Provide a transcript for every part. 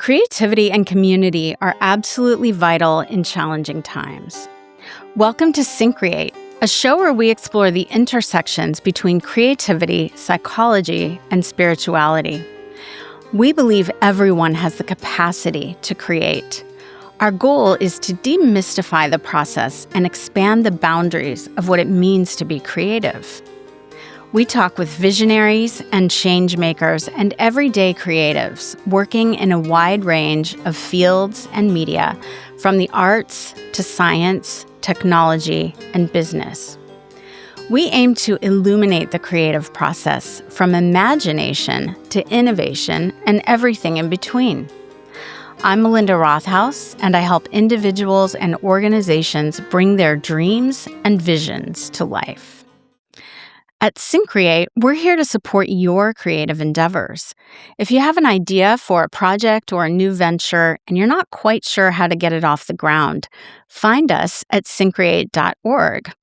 Creativity and community are absolutely vital in challenging times. Welcome to Syncreate, a show where we explore the intersections between creativity, psychology, and spirituality. We believe everyone has the capacity to create. Our goal is to demystify the process and expand the boundaries of what it means to be creative. We talk with visionaries and change makers and everyday creatives working in a wide range of fields and media, from the arts to science, technology, and business. We aim to illuminate the creative process from imagination to innovation and everything in between. I'm Melinda Rothouse, and I help individuals and organizations bring their dreams and visions to life. At Syncreate, we're here to support your creative endeavors. If you have an idea for a project or a new venture and you're not quite sure how to get it off the ground, find us at Syncreate.org.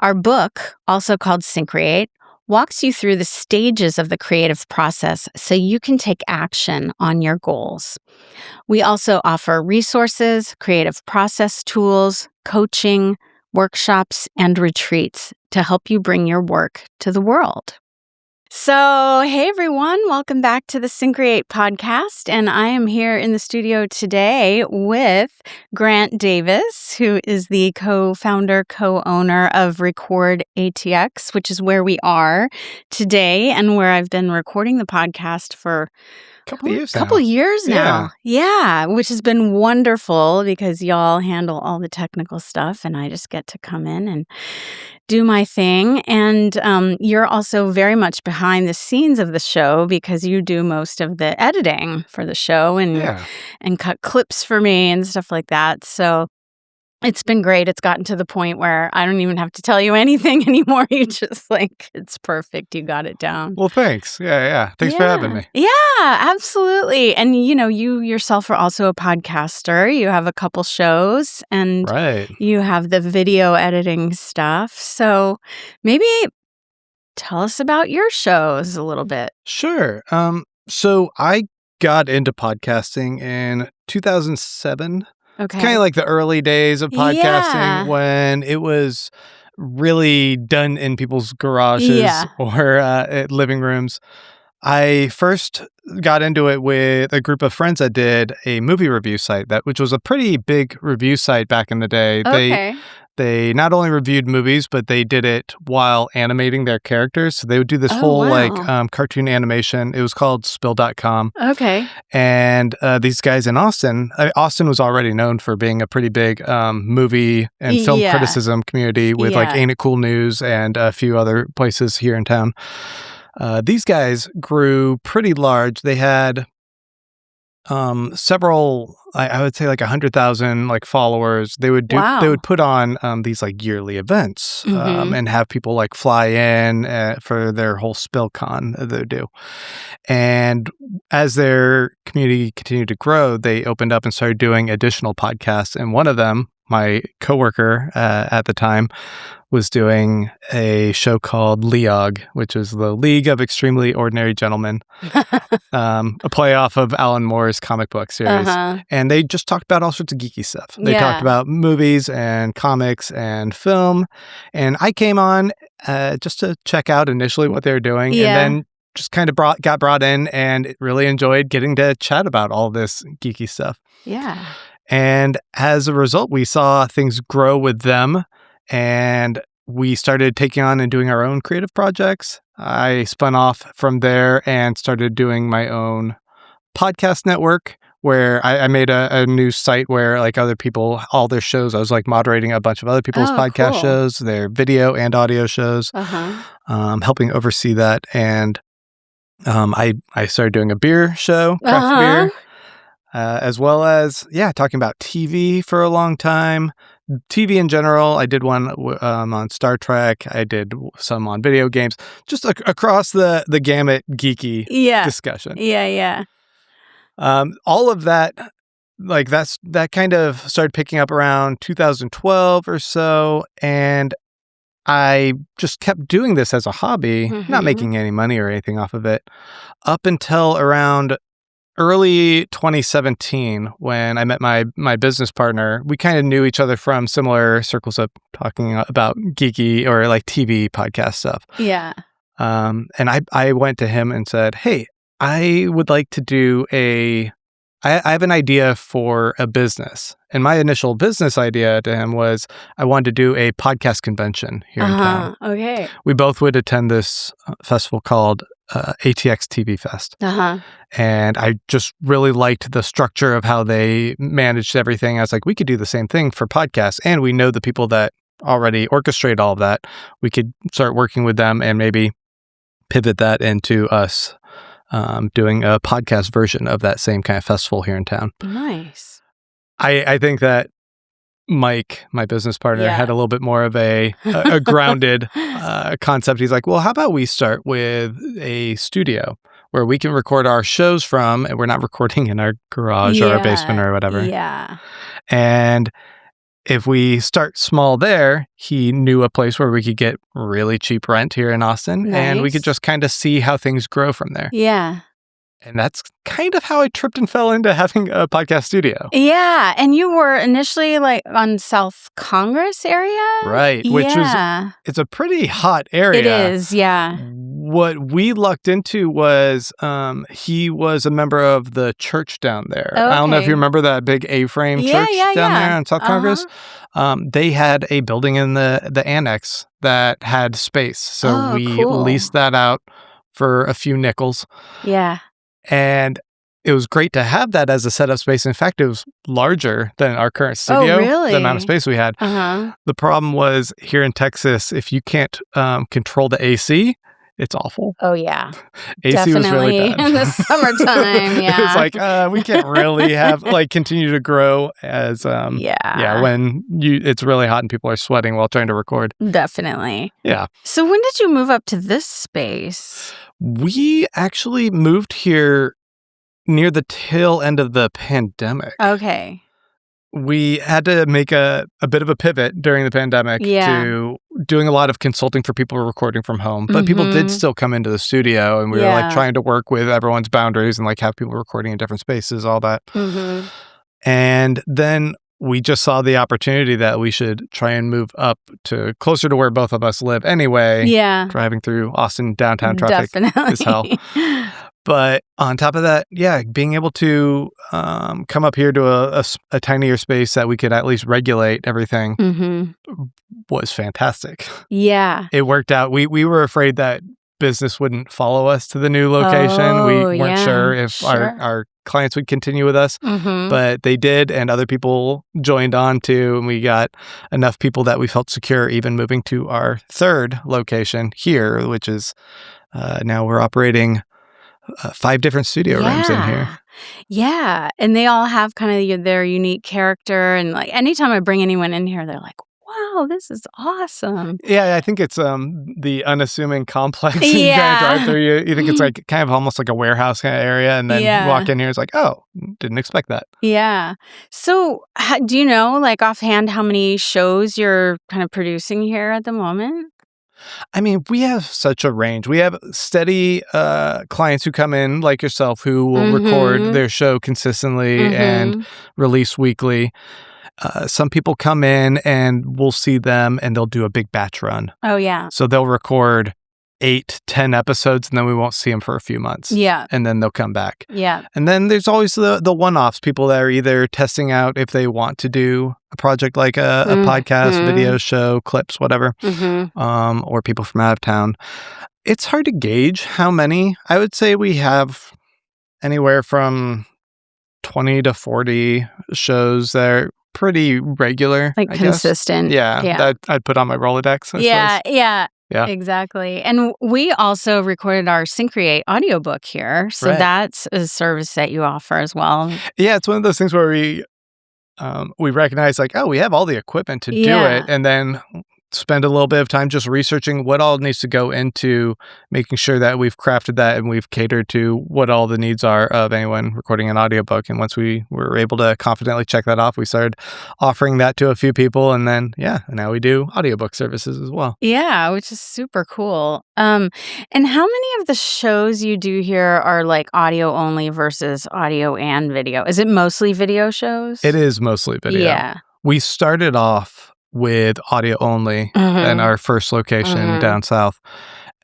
Our book, also called Syncreate, walks you through the stages of the creative process so you can take action on your goals. We also offer resources, creative process tools, coaching, workshops, and retreats to help you bring your work to the world. So, hey everyone, welcome back to the Syncreate Podcast, and I am here in the studio today with Grant Davis, who is the co-founder, co-owner of Record ATX, which is where we are today and where I've been recording the podcast for couple years now. Yeah, which has been wonderful because y'all handle all the technical stuff and I just get to come in and do my thing. And you're also very much behind the scenes of the show because you do most of the editing for the show and cut clips for me and stuff like that. So it's been great. It's gotten to the point where I don't even have to tell you anything anymore. You just it's perfect. You got it down. Well, thanks. Yeah. Thanks for having me. Yeah, absolutely. And you yourself are also a podcaster. You have a couple shows and you have the video editing stuff. So maybe tell us about your shows a little bit. Sure. So I got into podcasting in 2007. Okay. Kind of like the early days of podcasting when it was really done in people's garages or living rooms. I first got into it with a group of friends that did a movie review site, which was a pretty big review site back in the day. Okay. They not only reviewed movies, but they did it while animating their characters. So they would do this whole cartoon animation. It was called Spill.com. Okay. And these guys in Austin was already known for being a pretty big movie and film criticism community with Ain't It Cool News and a few other places here in town. These guys grew pretty large. They had several, I would say 100,000 followers. They would put on these yearly events and have people fly in for their whole SpillCon that they would do. And as their community continued to grow, they opened up and started doing additional podcasts. And one of them, my coworker at the time, was doing a show called LEOG, which is the League of Extremely Ordinary Gentlemen, a play off of Alan Moore's comic book series. And they just talked about all sorts of geeky stuff. They talked about movies and comics and film. And I came on just to check out initially what they were doing. And then just kind of got brought in and really enjoyed getting to chat about all this geeky stuff. Yeah. And as a result, we saw things grow with them. And we started taking on and doing our own creative projects. I spun off from there and started doing my own podcast network where I made a new site where other people, all their shows, I was moderating a bunch of other people's podcast shows, their video and audio shows, helping oversee that. And I started doing a beer show, craft beer, as well as, talking about TV for a long time. TV in general. I did one on Star Trek. I did some on video games. Just across the gamut geeky discussion. Yeah. All of that, that kind of started picking up around 2012 or so. And I just kept doing this as a hobby, not making any money or anything off of it, up until around early 2017 when I met my business partner. We kind of knew each other from similar circles of talking about geeky or like TV podcast stuff. Yeah. And I went to him and said, hey, I would like to do I have an idea for a business. And my initial business idea to him was I wanted to do a podcast convention here in town. Okay. We both would attend this festival called ATX TV Fest. And I just really liked the structure of how they managed everything. I was like, we could do the same thing for podcasts. And we know the people that already orchestrate all of that. We could start working with them and maybe pivot that into us doing a podcast version of that same kind of festival here in town. Nice. I think that Mike, my business partner, had a little bit more of a grounded concept. He's like, well, how about we start with a studio where we can record our shows from, and we're not recording in our garage or our basement or whatever. Yeah. And if we start small there, he knew a place where we could get really cheap rent here in Austin, and we could just kind of see how things grow from there. Yeah. And that's kind of how I tripped and fell into having a podcast studio. Yeah. And you were initially like on South Congress area? Right. Which is, it's a pretty hot area. It is, yeah. What we lucked into was he was a member of the church down there. Okay. I don't know if you remember that big A-frame church down there on South Congress. They had a building in the annex that had space. So we leased that out for a few nickels. Yeah. And it was great to have that as a setup space. In fact, it was larger than our current studio. Oh, really? The amount of space we had. The problem was here in Texas, if you can't control the AC, it's awful. Oh, yeah. AC Definitely was really bad. in the summertime, yeah. It's like, we can't really have, continue to grow as, when it's really hot and people are sweating while trying to record. Definitely. Yeah. So when did you move up to this space? We actually moved here near the tail end of the pandemic. Okay. We had to make a bit of a pivot during the pandemic to doing a lot of consulting for people recording from home. But people did still come into the studio, and we were trying to work with everyone's boundaries and have people recording in different spaces, all that. And then we just saw the opportunity that we should try and move up to closer to where both of us live anyway. Yeah. Driving through Austin downtown traffic is hell. But on top of that, being able to come up here to a tinier space that we could at least regulate everything was fantastic. Yeah. It worked out. We were afraid that business wouldn't follow us to the new location. We weren't sure if our clients would continue with us, but they did, and other people joined on too, and we got enough people that we felt secure even moving to our third location here, which is now we're operating 5 different studio rooms in here. Yeah. And they all have kind of their unique character. And anytime I bring anyone in here, they're like, wow, this is awesome. Yeah, I think it's the unassuming complex. You kind of drive through, you think it's kind of almost like a warehouse kind of area. And then you walk in here, it's like, oh, didn't expect that. Yeah. So do you know, offhand, how many shows you're kind of producing here at the moment? I mean, we have such a range. We have steady clients who come in, like yourself, who will record their show consistently and release weekly. Some people come in and we'll see them and they'll do a big batch run. Oh, yeah. So they'll record 8-10 episodes and then we won't see them for a few months. Yeah. And then they'll come back. Yeah. And then there's always the one-offs, people that are either testing out if they want to do a project like a podcast, video show, clips, whatever, or people from out of town. It's hard to gauge how many. I would say we have anywhere from 20 to 40 shows that are pretty regular. Consistent. Yeah. That I'd put on my Rolodex. Yeah, exactly. And we also recorded our Syncreate audiobook here. So that's a service that you offer as well. Yeah, it's one of those things where we recognize we have all the equipment to do it. And then spend a little bit of time just researching what all needs to go into making sure that we've crafted that and we've catered to what all the needs are of anyone recording an audiobook. And once we were able to confidently check that off, we started offering that to a few people. And then, now we do audiobook services as well. Yeah, which is super cool. And how many of the shows you do here are like audio only versus audio and video? Is it mostly video shows? It is mostly video. Yeah. We started off with audio only in our first location down south.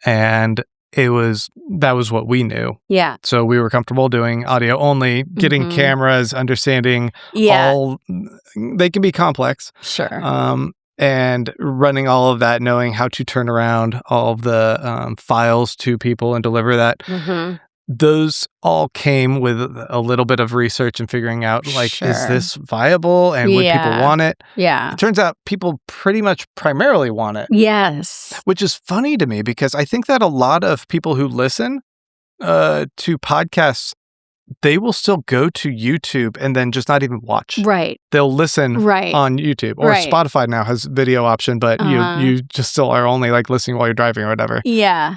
And that was what we knew. Yeah. So we were comfortable doing audio only, getting cameras, understanding they can be complex. Sure. And running all of that, knowing how to turn around all of the files to people and deliver that. Those all came with a little bit of research and figuring out, like, is this viable and would people want it? Yeah. It turns out people pretty much primarily want it. Yes. Which is funny to me because I think that a lot of people who listen to podcasts, they will still go to YouTube and then just not even watch. Right. They'll listen on YouTube. Or Spotify now has video option, but you just still are only like listening while you're driving or whatever. Yeah.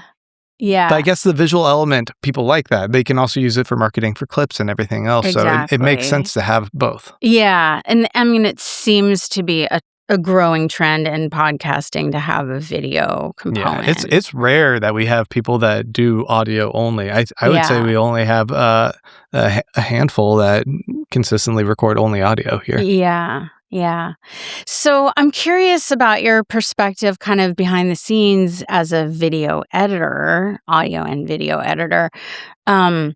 Yeah. But I guess the visual element, people like that. They can also use it for marketing for clips and everything else. Exactly. So it makes sense to have both. Yeah. And I mean, it seems to be a growing trend in podcasting to have a video component. Yeah, it's rare that we have people that do audio only. I would say we only have a handful that consistently record only audio here. Yeah. Yeah. So I'm curious about your perspective kind of behind the scenes as a video editor, audio and video editor. Like,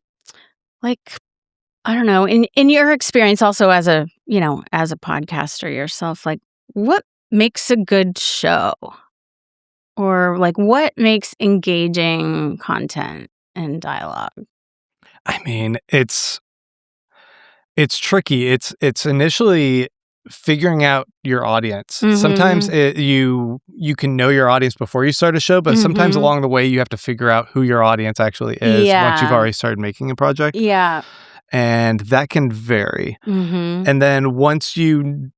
I don't know, in your experience also as a podcaster yourself, like what makes a good show? Or like what makes engaging content and dialogue? I mean, it's tricky. It's initially figuring out your audience. Sometimes you can know your audience before you start a show, but sometimes along the way you have to figure out who your audience actually is once you've already started making a project. Yeah. And that can vary. And then once you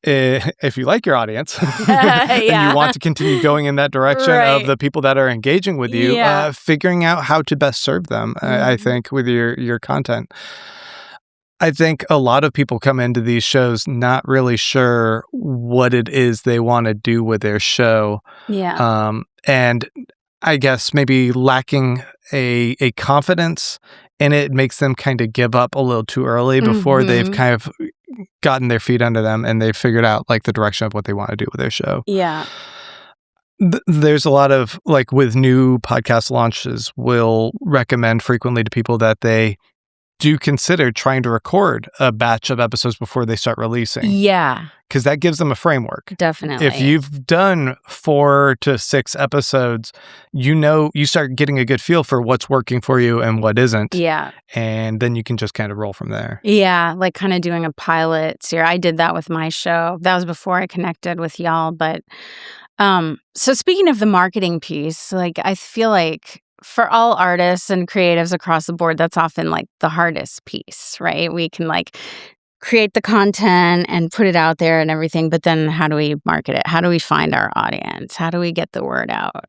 if you like your audience and you want to continue going in that direction of the people that are engaging with you, figuring out how to best serve them, I think, with your content. I think a lot of people come into these shows not really sure what it is they want to do with their show. Yeah. And I guess maybe lacking a confidence in it makes them kind of give up a little too early before they've kind of gotten their feet under them and they've figured out like the direction of what they want to do with their show. Yeah. There's a lot of, like with new podcast launches, we'll recommend frequently to people that they do consider trying to record a batch of episodes before they start releasing. Yeah. Because that gives them a framework. Definitely. If you've done 4 to 6 episodes, you start getting a good feel for what's working for you and what isn't. Yeah. And then you can just kind of roll from there. Yeah. Like kind of doing a pilot series. I did that with my show. That was before I connected with y'all. But so speaking of the marketing piece, like I feel like for all artists and creatives across the board, that's often like the hardest piece, right? We can like create the content and put it out there and everything, but then how do we market it? How do we find our audience? How do we get the word out?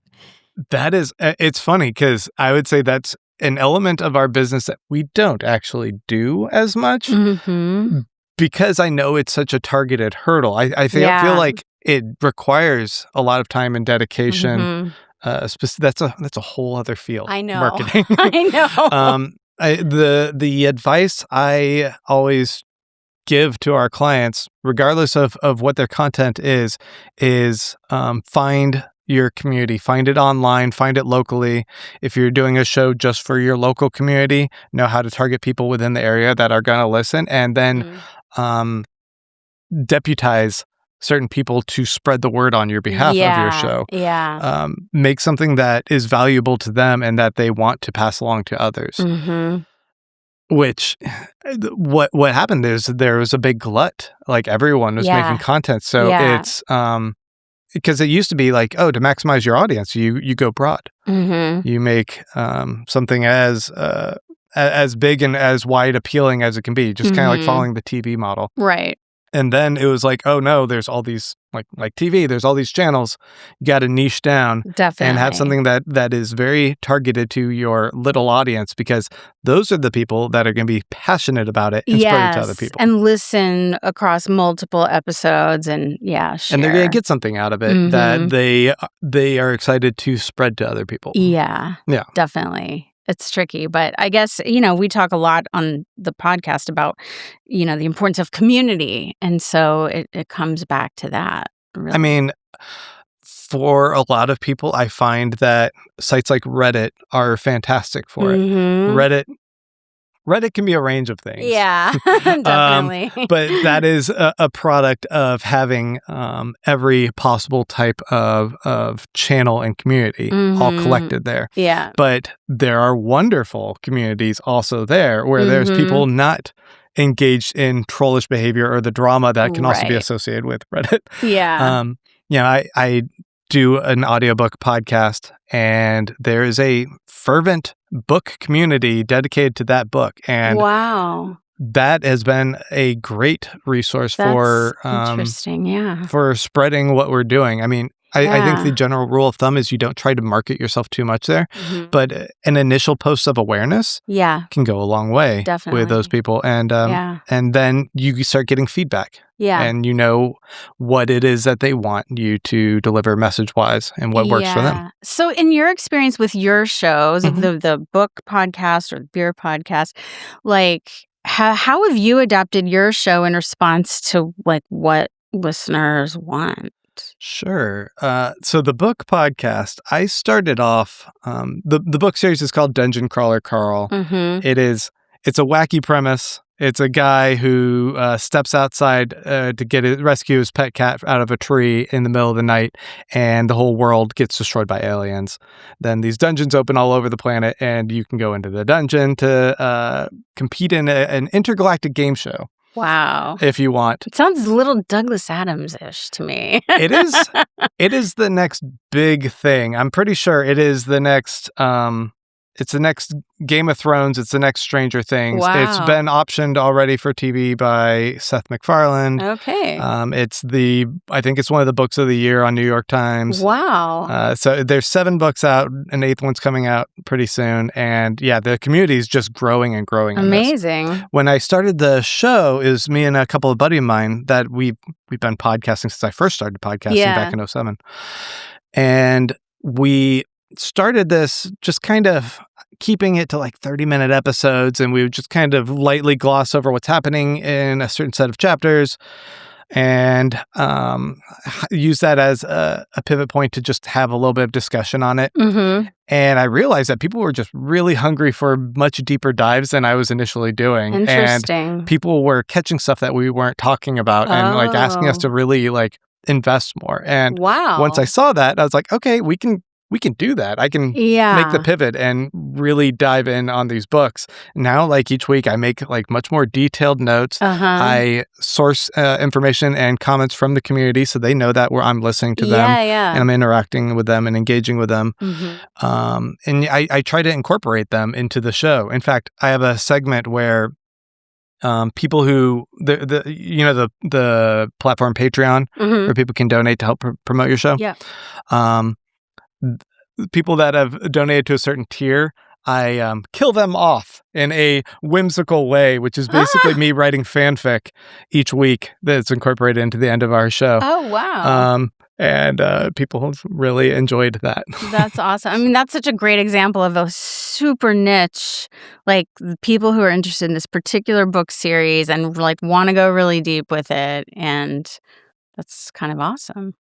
It's funny because I would say that's an element of our business that we don't actually do as much because I know it's such a targeted hurdle. I feel like it requires a lot of time and dedication. That's a whole other field. I know. Marketing. I know. The advice I always give to our clients, regardless of what their content is find your community, find it online, find it locally. If you're doing a show just for your local community, know how to target people within the area that are going to listen, and then deputize certain people to spread the word on your behalf of your show. Yeah. Make something that is valuable to them and that they want to pass along to others. Which, what happened is there was a big glut. Like everyone was making content. So it's, because it used to be like, to maximize your audience, you go broad. You make something as big and as wide appealing as it can be, just kind of like following the TV model. Right. And then it was like, oh no, there's all these like TV, there's all these channels. You got to niche down and have something that is very targeted to your little audience, because those are the people that are going to be passionate about it and spread it to other people. And listen across multiple episodes and share. And they're going to get something out of it that they are excited to spread to other people. Yeah, definitely. It's tricky, but I guess, we talk a lot on the podcast about, the importance of community. And so it comes back to that. Really. I mean, for a lot of people, I find that sites like Reddit are fantastic for it. Reddit can be a range of things. Yeah, definitely. But that is a product of having every possible type of channel and community all collected there. Yeah. But there are wonderful communities also there where there's people not engaged in trollish behavior or the drama that can also be associated with Reddit. Yeah. I do an audiobook podcast, and there is a fervent book community dedicated to that book. And that has been a great resource for interesting, for spreading what we're doing. I mean, I think the general rule of thumb is you don't try to market yourself too much there, but an initial post of awareness can go a long way with those people. And then you start getting feedback. Yeah. And you know what it is that they want you to deliver message-wise and what works for them. So in your experience with your shows, the book podcast or the beer podcast, like how have you adapted your show in response to like what listeners want? Sure. So the book podcast, I started off, the book series is called Dungeon Crawler Carl. It's a wacky premise. It's a guy who steps outside to rescue his pet cat out of a tree in the middle of the night, and the whole world gets destroyed by aliens. Then these dungeons open all over the planet, and you can go into the dungeon to compete in an intergalactic game show. Wow. If you want. It sounds a little Douglas Adams-ish to me. It is the next big thing. I'm pretty sure it is the next it's the next Game of Thrones, it's the next Stranger Things. Wow. It's been optioned already for TV by Seth MacFarlane. Okay. I think it's one of the books of the year on New York Times. Wow. So there's 7 books out, an 8th one's coming out pretty soon. And the community is just growing and growing. Amazing. When I started the show, it was me and a couple of buddies of mine that we've been podcasting since I first started podcasting back in 2007. And we started this just kind of keeping it to like 30-minute episodes, and we would just kind of lightly gloss over what's happening in a certain set of chapters and use that as a pivot point to just have a little bit of discussion on it. And I realized that people were just really hungry for much deeper dives than I was initially doing. Interesting. And people were catching stuff that we weren't talking about and like asking us to really like invest more. And once I saw that, I was like, okay, we can do that. I can make the pivot and really dive in on these books. Now, like each week, I make like much more detailed notes. I source information and comments from the community so they know that I'm listening to them and I'm interacting with them and engaging with them. And I try to incorporate them into the show. In fact, I have a segment where people who the platform Patreon where people can donate to help promote your show. People that have donated to a certain tier, I kill them off in a whimsical way, which is basically me writing fanfic each week that's incorporated into the end of our show. Oh, wow. And people have really enjoyed that. That's awesome. I mean, that's such a great example of a super niche, like people who are interested in this particular book series and like want to go really deep with it. And that's kind of awesome.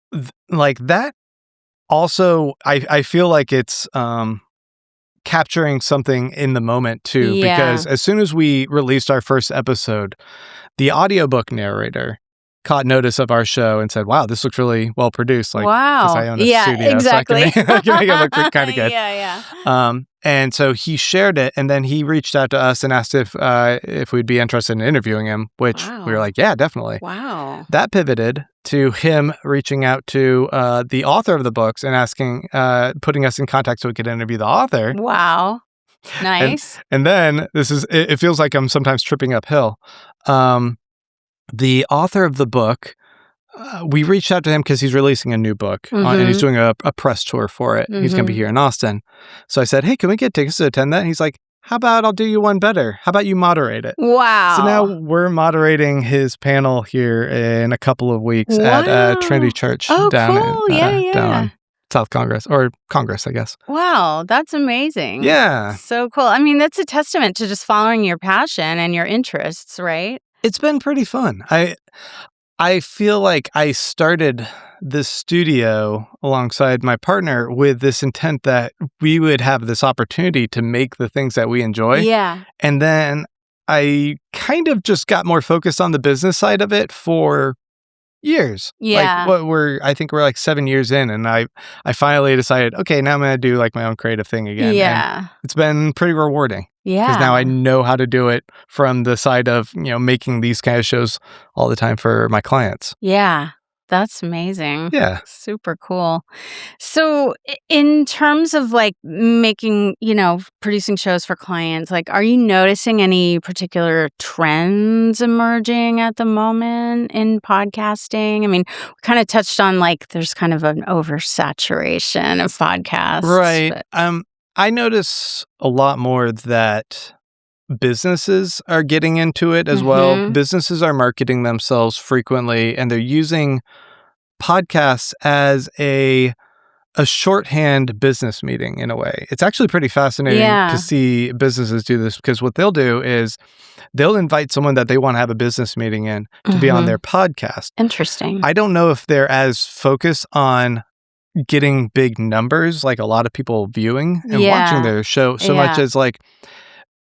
Like that. Also, I feel like it's capturing something in the moment, too, because as soon as we released our first episode, the audiobook narrator caught notice of our show and said, wow, this looks really well produced. Like, because I own a studio, exactly. So I can make it look kind of good. And so he shared it, and then he reached out to us and asked if we'd be interested in interviewing him, which we were like, yeah, definitely. Wow. That pivoted to him reaching out to the author of the books and asking, putting us in contact so we could interview the author. Wow. Nice. And then it feels like I'm sometimes tripping uphill. the author of the book, we reached out to him because he's releasing a new book and he's doing a press tour for it. He's going to be here in Austin. So I said, hey, can we get tickets to attend that? And he's like, how about I'll do you one better? How about you moderate it? Wow. So now we're moderating his panel here in a couple of weeks at Trinity Church down in South Congress, or Congress, I guess. Wow, that's amazing. Yeah. So cool. I mean, that's a testament to just following your passion and your interests, right? It's been pretty fun. I feel like I started this studio alongside my partner with this intent that we would have this opportunity to make the things that we enjoy. Yeah. And then I kind of just got more focused on the business side of it for years. Yeah. I think we're like 7 years in, and I finally decided, okay, now I'm going to do like my own creative thing again. Yeah. And it's been pretty rewarding. Yeah. Because now I know how to do it from the side of, making these kind of shows all the time for my clients. Yeah. That's amazing. Yeah. Super cool. So in terms of like making, producing shows for clients, like, are you noticing any particular trends emerging at the moment in podcasting? I mean, we kind of touched on like there's kind of an oversaturation of podcasts. Right. I notice a lot more that businesses are getting into it as well. Businesses are marketing themselves frequently, and they're using podcasts as a shorthand business meeting in a way. It's actually pretty fascinating to see businesses do this, because what they'll do is they'll invite someone that they want to have a business meeting in to be on their podcast. Interesting. I don't know if they're as focused on getting big numbers, like a lot of people viewing and watching their show, so much as like,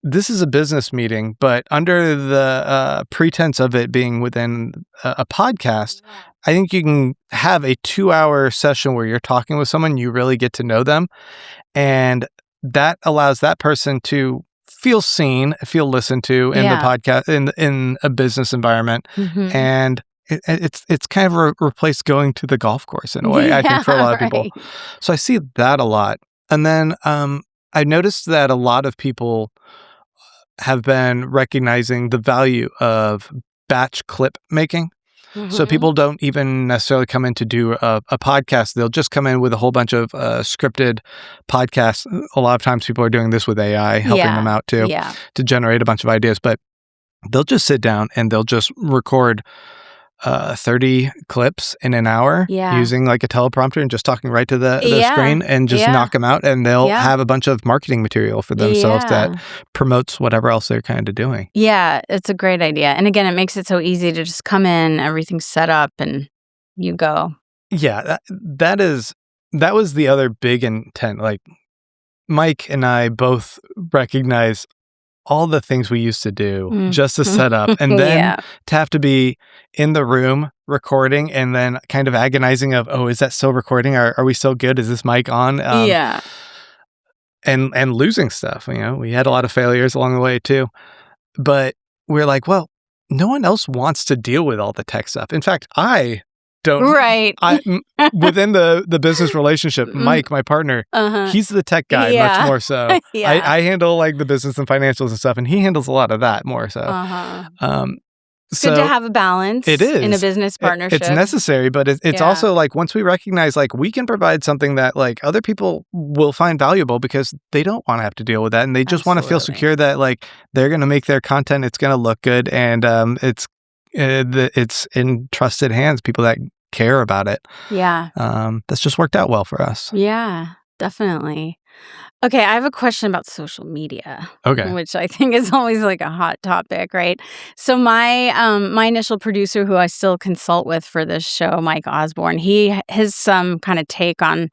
this is a business meeting, but under the pretense of it being within a podcast, I think you can have a 2-hour session where you're talking with someone, you really get to know them, and that allows that person to feel seen, feel listened to in the podcast, in a business environment, and it's kind of replaced going to the golf course in a way, I think, for a lot of people. So I see that a lot. And then I noticed that a lot of people have been recognizing the value of batch clip making. So people don't even necessarily come in to do a podcast. They'll just come in with a whole bunch of scripted podcasts. A lot of times people are doing this with AI, helping them out too, to generate a bunch of ideas. But they'll just sit down and they'll just record 30 clips in an hour using like a teleprompter and just talking right to the screen and just knock them out, and they'll have a bunch of marketing material for themselves that promotes whatever else they're kind of doing. Yeah, it's a great idea. And again, it makes it so easy to just come in, everything's set up, and you go. Yeah, that was the other big intent. Like, Mike and I both recognize all the things we used to do just to set up, and then to have to be in the room recording, and then kind of agonizing of, oh, is that still recording? Are we still good? Is this mic on? And losing stuff. We had a lot of failures along the way too, but we're like, well, no one else wants to deal with all the tech stuff. In fact, I don't. Right. Within the business relationship, Mike, my partner, he's the tech guy much more so. I handle like the business and financials and stuff, and he handles a lot of that more so. It's good to have a balance. It is. In a business partnership. It's necessary, but it's also like, once we recognize like we can provide something that like other people will find valuable, because they don't want to have to deal with that, and they just want to feel secure that like they're going to make their content, it's going to look good, and it's in trusted hands, people that care about it. That's just worked out well for us. Yeah, definitely. Okay, I have a question about social media. Okay. Which I think is always like a hot topic, right? So my initial producer, who I still consult with for this show, Mike Osborne, his kind of take on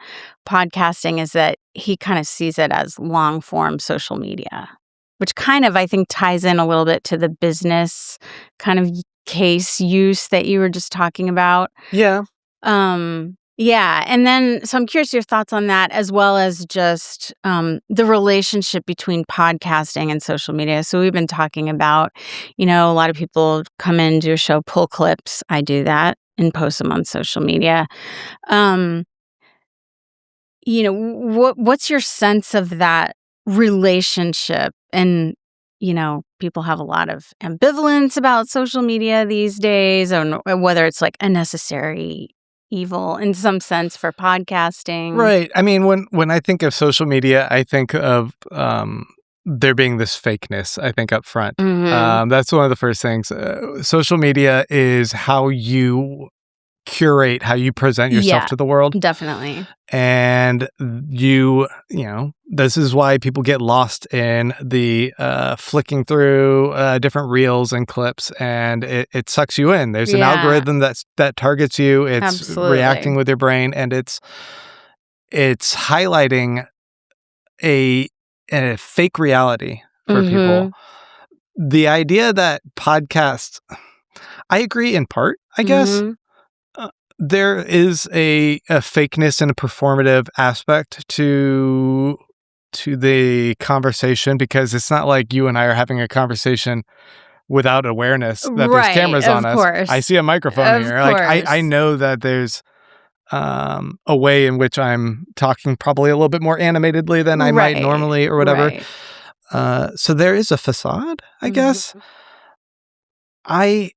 podcasting is that he kind of sees it as long form social media, which kind of, I think, ties in a little bit to the business kind of case use that you were just talking about. Yeah. And then, so I'm curious your thoughts on that, as well as just the relationship between podcasting and social media. So we've been talking about, a lot of people come in, do a show, pull clips. I do that and post them on social media. What's your sense of that relationship and, people have a lot of ambivalence about social media these days, or whether it's like a necessary evil in some sense for podcasting. Right. I mean, when I think of social media, I think of there being this fakeness, I think, up front. That's one of the first things. Social media is how you curate, how you present yourself to the world. Definitely. And you know, this is why people get lost in the flicking through different reels and clips, and it sucks you in. There's an algorithm that targets you. It's reacting with your brain, and it's highlighting a fake reality for people. The idea that podcasts, I agree in part, I guess. There is a fakeness and a performative aspect to the conversation, because it's not like you and I are having a conversation without awareness that there's cameras on us. Course. I see a microphone here. Like I know that there's a way in which I'm talking probably a little bit more animatedly than I might normally or whatever. So there is a facade, I guess. I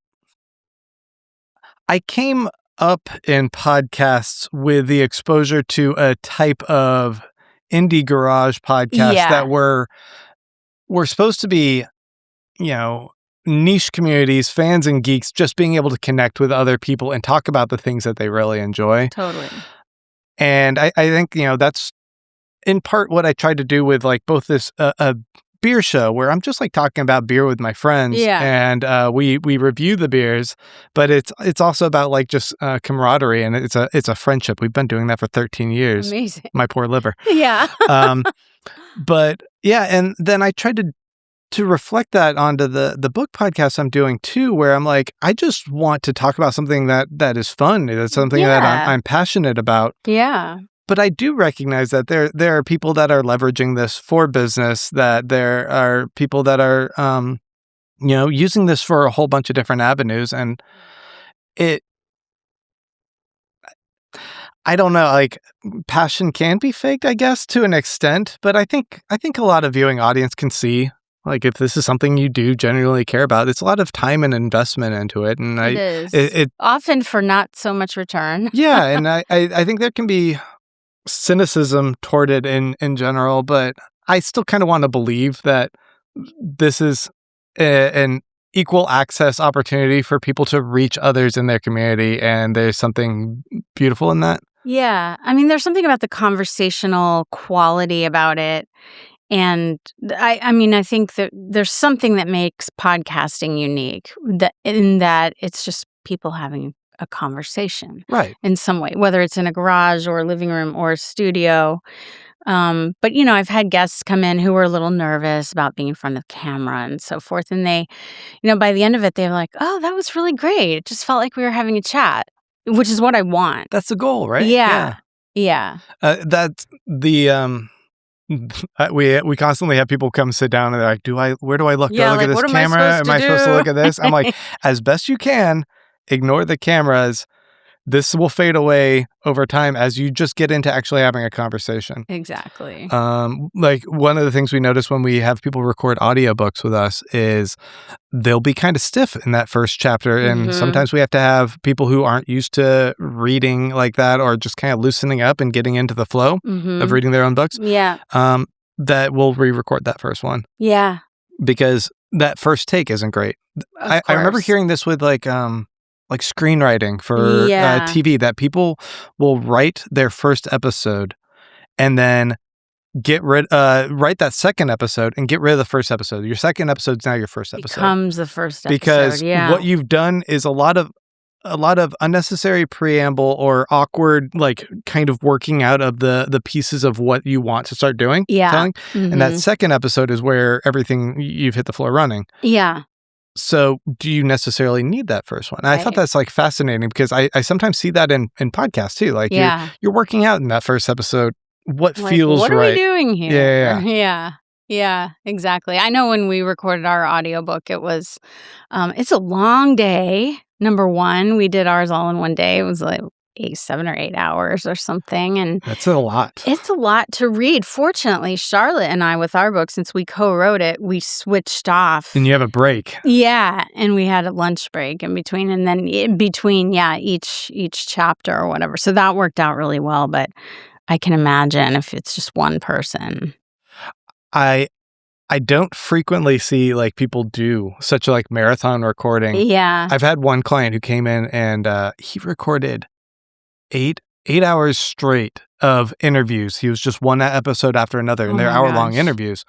came up in podcasts with the exposure to a type of indie garage podcast that were supposed to be, you know, niche communities, fans and geeks just being able to connect with other people and talk about the things that they really enjoy. Totally. And I think, you know, that's in part what I tried to do with like both this a beer show where I'm just like talking about beer with my friends, and we review the beers, but it's also about like just camaraderie, and it's a friendship. We've been doing that for 13 years. Amazing. My poor liver. Yeah. But yeah, and then I tried to reflect that onto the book podcast I'm doing too, where I'm like, I just want to talk about something that is fun. It's something that I'm passionate about. Yeah. But I do recognize that there are people that are leveraging this for business, that there are people that are, you know, using this for a whole bunch of different avenues. And I don't know, like passion can be faked, I guess, to an extent. But I think a lot of viewing audience can see, like, if this is something you do genuinely care about, it's a lot of time and investment into it. And it is often for not so much return. Yeah. And I think there can be cynicism toward it in general, but I still kind of want to believe that this is an equal access opportunity for people to reach others in their community, and there's something beautiful in that. Yeah. I mean, there's something about the conversational quality about it. And I mean, I think that there's something that makes podcasting unique, in that it's just people having a conversation, in some way, whether it's in a garage or a living room or a studio. But, you know, I've had guests come in who were a little nervous about being in front of the camera and so forth. And they, you know, by the end of it, they were like, oh, that was really great. It just felt like we were having a chat, which is what I want. That's the goal, right? Yeah. That's the, we constantly have people come sit down and they're like, where do I look? Do I look at this camera? Am I supposed to look at this? I'm like, as best you can, ignore the cameras. This will fade away over time as you just get into actually having a conversation. Exactly. Like one of the things we notice when we have people record audiobooks with us is they'll be kind of stiff in that first chapter. And sometimes we have to have people who aren't used to reading like that, or just kind of loosening up and getting into the flow of reading their own books. Yeah. That we'll re-record that first one. Yeah. Because that first take isn't great. I remember hearing this with like screenwriting for TV, that people will write their first episode and then write that second episode and get rid of the first episode. Your second episode's now your first episode. Becomes the first episode. Because what you've done is a lot of unnecessary preamble or awkward, like kind of working out of the pieces of what you want to start doing. Yeah. And that second episode is where everything, you've hit the floor running. Yeah. So do you necessarily need that first one? I thought that's like fascinating, because I sometimes see that in podcasts too. Like you're working out in that first episode. What feels right? What are we doing here? Yeah. Yeah, exactly. I know when we recorded our audiobook, it was, it's a long day. Number one, we did ours all in one day. It was like 7 or 8 hours or something. And that's a lot. It's a lot to read. Fortunately, Charlotte and I, with our book, since we co-wrote it, we switched off. And you have a break. Yeah, and we had a lunch break in between, and then in between, each chapter or whatever. So that worked out really well, but I can imagine if it's just one person. I don't frequently see like people do such a like marathon recording. Yeah. I've had one client who came in and he recorded 8 hours straight of interviews. He was just one episode after another, and they're hour-long interviews.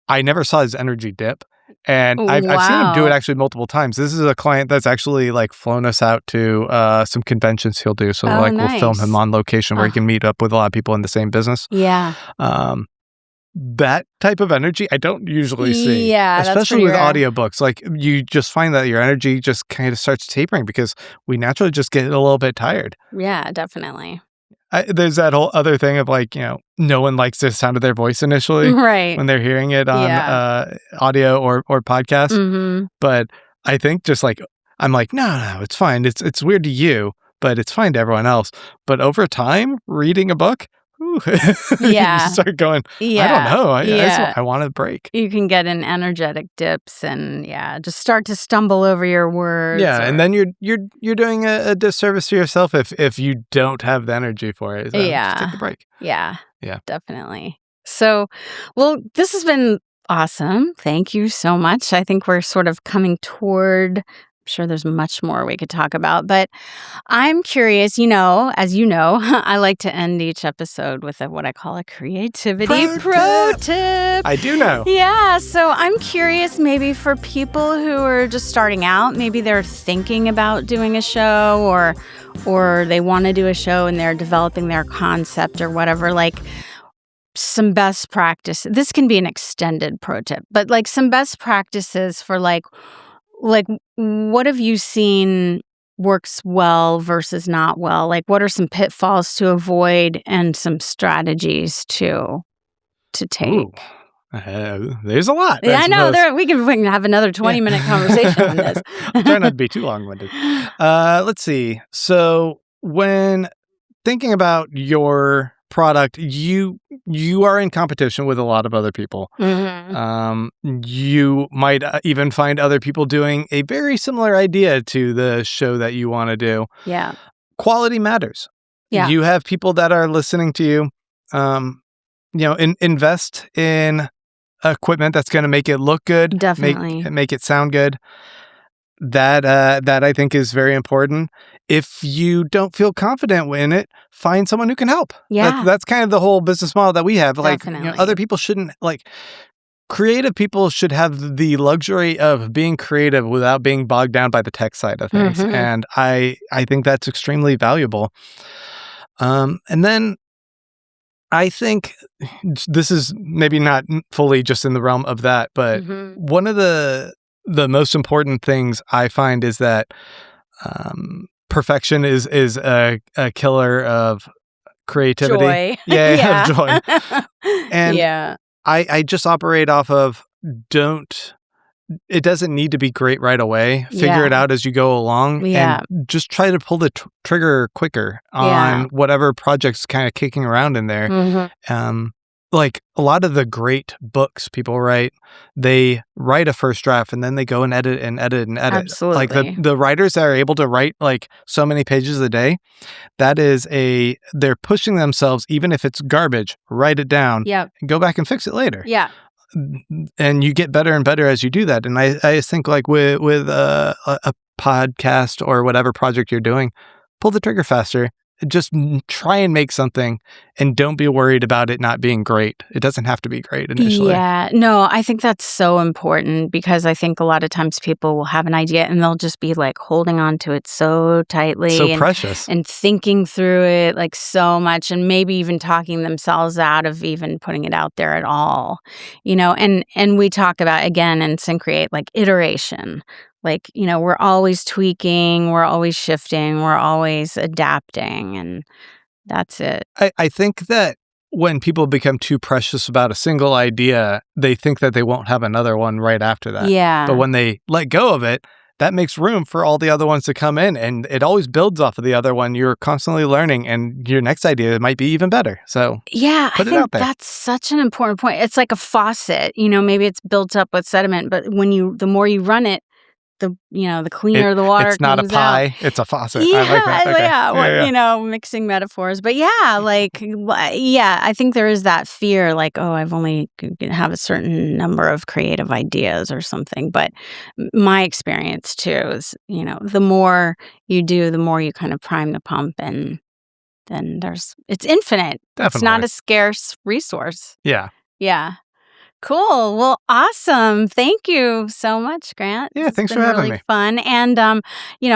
I never saw his energy dip. And I've seen him do it actually multiple times. This is a client that's actually like flown us out to some conventions he'll do. So we'll film him on location where he can meet up with a lot of people in the same business. Yeah. That type of energy I don't usually see. Yeah, especially with rare. audiobooks. Like you just find that your energy just kind of starts tapering because we naturally just get a little bit tired. Yeah, definitely. There's that whole other thing of like, no one likes the sound of their voice initially when they're hearing it on audio or podcast. Mm-hmm. But I think just like, I'm like, no, it's fine. It's weird to you, but it's fine to everyone else. But over time, reading a book, you start going, I don't know. I want a break. You can get in energetic dips and just start to stumble over your words. Yeah, and then you're doing a disservice to yourself if you don't have the energy for it. So just take the break. Yeah, definitely. So, well, this has been awesome. Thank you so much. I think we're sort of coming toward... sure there's much more we could talk about, but I'm curious, as you know, I like to end each episode with what I call a creativity pro tip. I do know. Yeah, so I'm curious maybe for people who are just starting out, maybe they're thinking about doing a show or they want to do a show and they're developing their concept or whatever, like some best practice. This can be an extended pro tip, but like some best practices for like what have you seen works well versus not well? Like what are some pitfalls to avoid and some strategies to take? Ooh, there's a lot. I know. We can have another 20-minute conversation on this. I'll try not to be too long-winded. Let's see. So when thinking about your product, you are in competition with a lot of other people. Mm-hmm. You might even find other people doing a very similar idea to the show that you want to do. Yeah. Quality matters. Yeah. You have people that are listening to you. Invest in equipment that's going to make it look good. Definitely. Make it sound good. That I think is very important. If you don't feel confident in it, find someone who can help. Yeah. That's kind of the whole business model that we have. Like, Definitely. Other people shouldn't, creative people should have the luxury of being creative without being bogged down by the tech side of things. Mm-hmm. And I think that's extremely valuable. And then I think this is maybe not fully just in the realm of that, but one of the most important things I find is that perfection is a killer of creativity. Joy. Of joy. And I just operate off of it doesn't need to be great right away. Figure it out as you go along and just try to pull the trigger quicker on whatever project's kind of kicking around in there. Mm-hmm. Like a lot of the great books people write, they write a first draft and then they go and edit and edit and edit. Absolutely. Like the writers that are able to write like so many pages a day, they're pushing themselves, even if it's garbage, write it down and go back and fix it later. Yeah. And you get better and better as you do that. And I think like with a podcast or whatever project you're doing, pull the trigger faster. Just try and make something and don't be worried about it not being great. It doesn't have to be great initially. Yeah, no, I think that's so important because I think a lot of times people will have an idea and they'll just be like holding on to it so tightly. So precious. And thinking through it like so much and maybe even talking themselves out of even putting it out there at all. And we talk about, again, in Syncreate, like iteration. Like, we're always tweaking, we're always shifting, we're always adapting, and that's it. I think that when people become too precious about a single idea, they think that they won't have another one right after that. Yeah. But when they let go of it, that makes room for all the other ones to come in, and it always builds off of the other one. You're constantly learning, and your next idea might be even better. So yeah, put I it out think there. that's such an important point. It's like a faucet, maybe it's built up with sediment, but the more you run it, the cleaner the water comes out. It's not a pie, it's a faucet. Yeah, I like that. Okay. yeah. Mixing metaphors. But I think there is that fear, like, oh, I've only have a certain number of creative ideas or something. But my experience too is, the more you do, the more you kind of prime the pump, and then it's infinite. Definitely. It's not a scarce resource. Yeah. Yeah. Cool. Well, awesome. Thank you so much, Grant. Yeah, thanks for having me. It's been really fun. And, I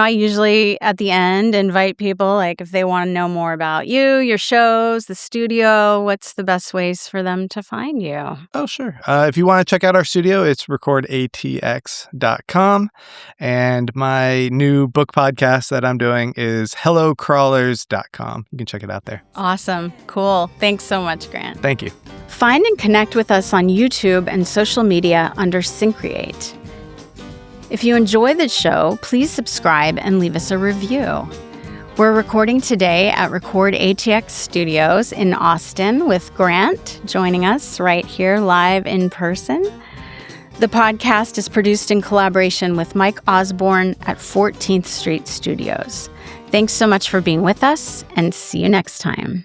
usually at the end invite people, like if they want to know more about you, your shows, the studio, what's the best ways for them to find you? Oh, sure. If you want to check out our studio, it's recordatx.com. And my new book podcast that I'm doing is hellocrawlers.com. You can check it out there. Awesome. Cool. Thanks so much, Grant. Thank you. Find and connect with us on YouTube and social media under Syncreate. If you enjoy the show, please subscribe and leave us a review. We're recording today at Record ATX Studios in Austin with Grant joining us right here live in person. The podcast is produced in collaboration with Mike Osborne at 14th Street Studios. Thanks so much for being with us, and see you next time.